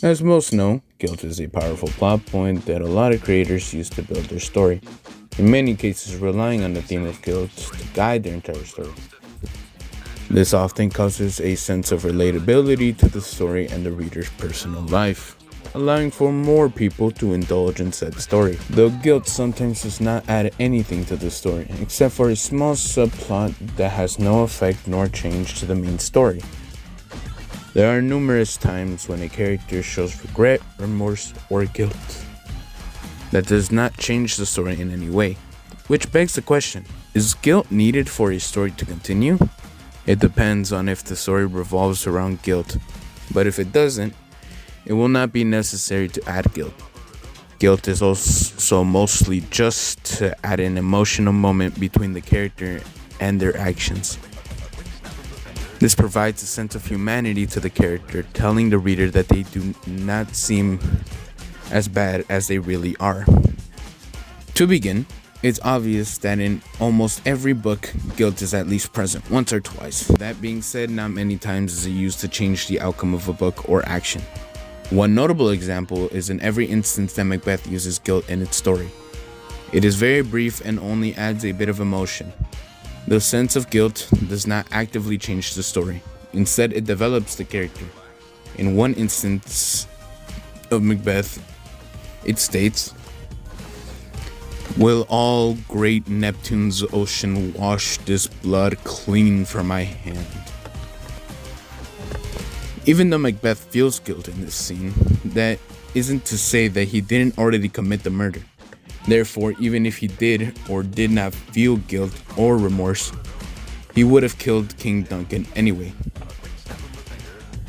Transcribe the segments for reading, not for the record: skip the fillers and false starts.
As most know, guilt is a powerful plot point that a lot of creators use to build their story, in many cases relying on the theme of guilt to guide their entire story. This often causes a sense of relatability to the story and the reader's personal life, allowing for more people to indulge in said story. Though guilt sometimes does not add anything to the story, except for a small subplot that has no effect nor change to the main story. There are numerous times when a character shows regret, remorse, or guilt that does not change the story in any way. Which begs the question, is guilt needed for a story to continue? It depends on if the story revolves around guilt, but if it doesn't, it will not be necessary to add guilt. Guilt is also mostly just to add an emotional moment between the character and their actions. This provides a sense of humanity to the character, telling the reader that they do not seem as bad as they really are. To begin, it's obvious that in almost every book, guilt is at least present once or twice. That being said, not many times is it used to change the outcome of a book or action. One notable example is in every instance that Macbeth uses guilt in its story. It is very brief and only adds a bit of emotion. The sense of guilt does not actively change the story. Instead, it develops the character. In one instance of Macbeth, it states, "Will all great Neptune's ocean wash this blood clean from my hand?" Even though Macbeth feels guilt in this scene, that isn't to say that he didn't already commit the murder. Therefore, even if he did or did not feel guilt or remorse, he would have killed King Duncan anyway.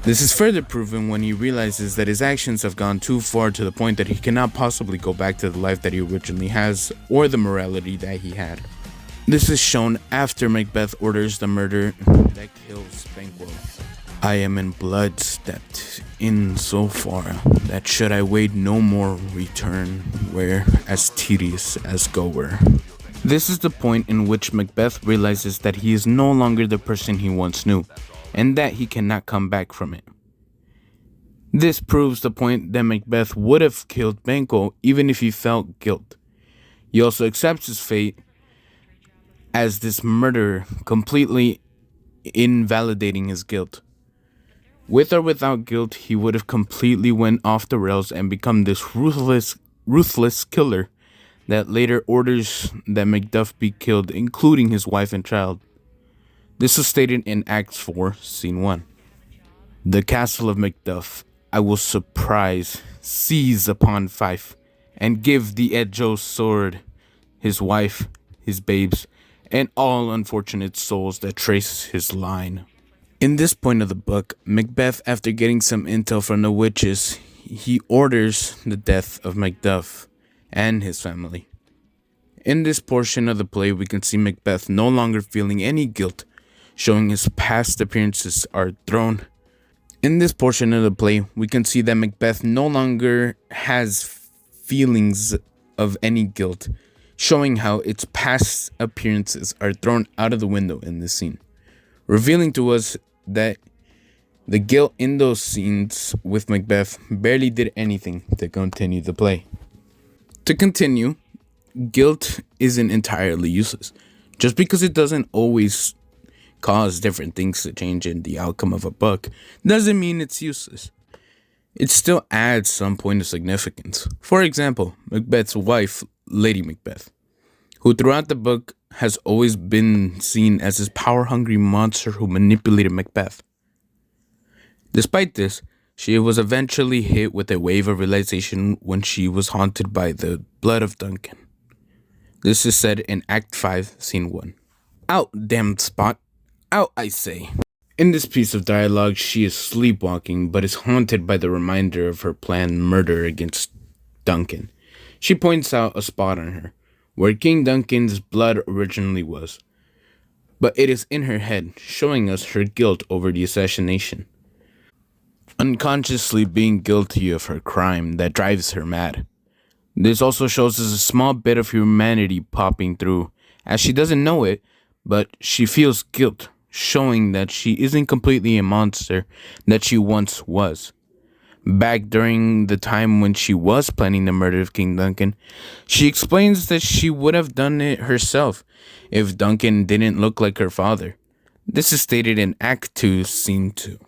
This is further proven when he realizes that his actions have gone too far to the point that he cannot possibly go back to the life that he originally has or the morality that he had. This is shown after Macbeth orders the murder that kills Banquo. "I am in blood stepped in so far that should I wait no more return were as tedious as go were." This is the point in which Macbeth realizes that he is no longer the person he once knew, and that he cannot come back from it. This proves the point that Macbeth would have killed Banquo even if he felt guilt. He also accepts his fate as this murderer, completely invalidating his guilt. With or without guilt, he would have completely went off the rails and become this ruthless killer that later orders that Macduff be killed, including his wife and child. This was stated in Acts 4, Scene 1. "The castle of Macduff I will surprise, seize upon Fife, and give the Edgeo's sword, his wife, his babes, and all unfortunate souls that trace his line." In this point of the book, Macbeth, after getting some intel from the witches, he orders the death of Macduff and his family. In this portion of the play, we can see Macbeth no longer feeling any guilt, showing his past appearances are thrown. In this portion of the play, we can see that Macbeth no longer has feelings of any guilt, showing how its past appearances are thrown out of the window in this scene, revealing to us that the guilt in those scenes with Macbeth barely did anything to continue the play. To continue, guilt isn't entirely useless. Just because it doesn't always cause different things to change in the outcome of a book doesn't mean it's useless. It still adds some point of significance. For example, Macbeth's wife, Lady Macbeth, who throughout the book has always been seen as this power-hungry monster who manipulated Macbeth. Despite this, she was eventually hit with a wave of realization when she was haunted by the blood of Duncan. This is said in Act 5, Scene 1. "Out, damned spot! Out, I say!" In this piece of dialogue, she is sleepwalking, but is haunted by the reminder of her planned murder against Duncan. She points out a spot on her, where King Duncan's blood originally was, but it is in her head, showing us her guilt over the assassination. Unconsciously being guilty of her crime that drives her mad. This also shows us a small bit of humanity popping through, as she doesn't know it, but she feels guilt, showing that she isn't completely a monster that she once was. Back during the time when she was planning the murder of King Duncan, she explains that she would have done it herself if Duncan didn't look like her father. This is stated in Act 2, Scene 2.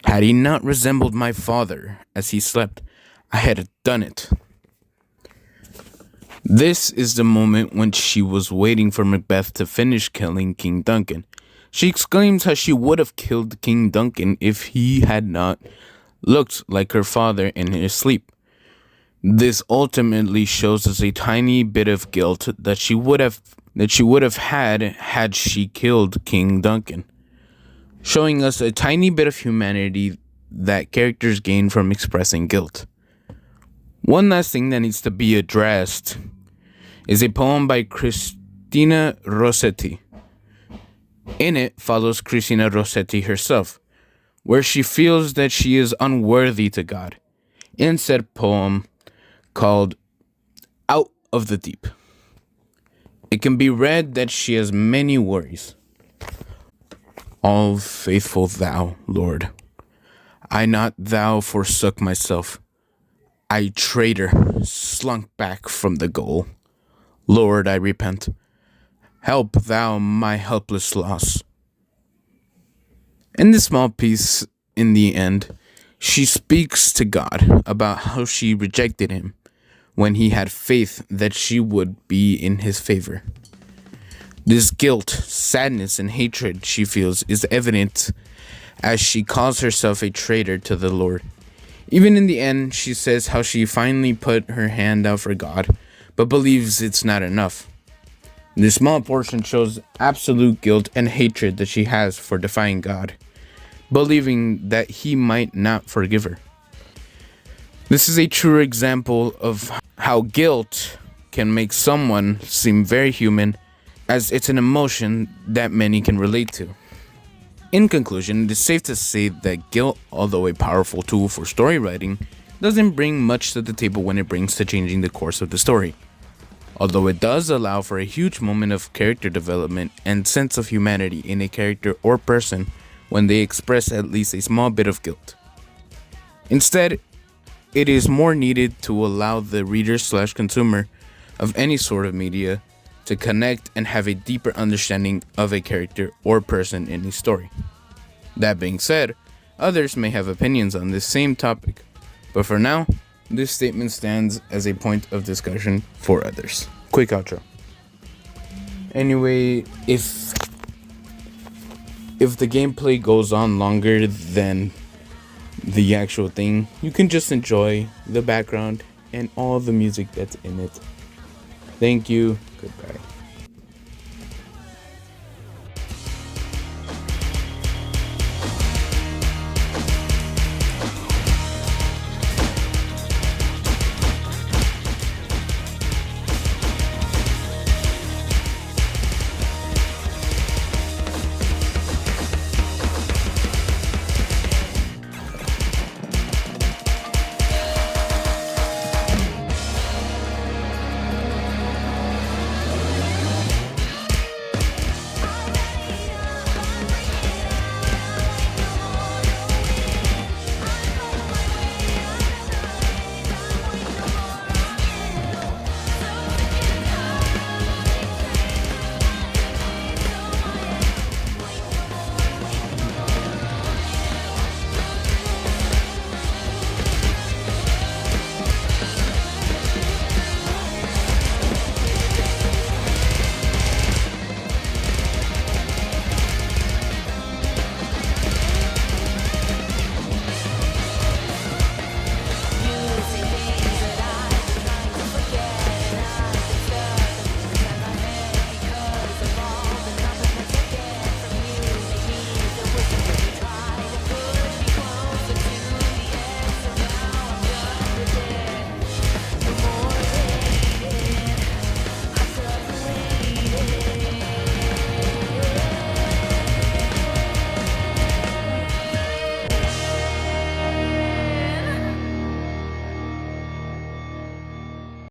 Had he not resembled my father as he slept, I had done it. This is the moment when she was waiting for Macbeth to finish killing King Duncan. She exclaims how she would have killed King Duncan if he had not looked like her father in his sleep. This ultimately shows us a tiny bit of guilt that she would have had she killed King Duncan, showing us a tiny bit of humanity that characters gain from expressing guilt. One last thing that needs to be addressed is a poem by Cristina Rossetti. In it follows Cristina Rossetti herself, where she feels that she is unworthy to God, in said poem called Out of the Deep. It can be read that she has many worries. All faithful thou, Lord, I not thou forsook myself. I, traitor, slunk back from the goal. Lord, I repent. Help thou my helpless loss. In this small piece, in the end, she speaks to God about how she rejected him when he had faith that she would be in his favor. This guilt, sadness, and hatred she feels is evident as she calls herself a traitor to the Lord. Even in the end, she says how she finally put her hand out for God, but believes it's not enough. This small portion shows absolute guilt and hatred that she has for defying God, believing that he might not forgive her. This is a true example of how guilt can make someone seem very human, as it's an emotion that many can relate to. In conclusion, it is safe to say that guilt, although a powerful tool for story writing, doesn't bring much to the table when it brings to changing the course of the story. Although it does allow for a huge moment of character development and sense of humanity in a character or person when they express at least a small bit of guilt. Instead, it is more needed to allow the reader/consumer of any sort of media to connect and have a deeper understanding of a character or person in a story. That being said, others may have opinions on this same topic, but for now, this statement stands as a point of discussion for others. Quick outro. Anyway, if the gameplay goes on longer than the actual thing, you can just enjoy the background and all the music that's in it. Thank you. Goodbye.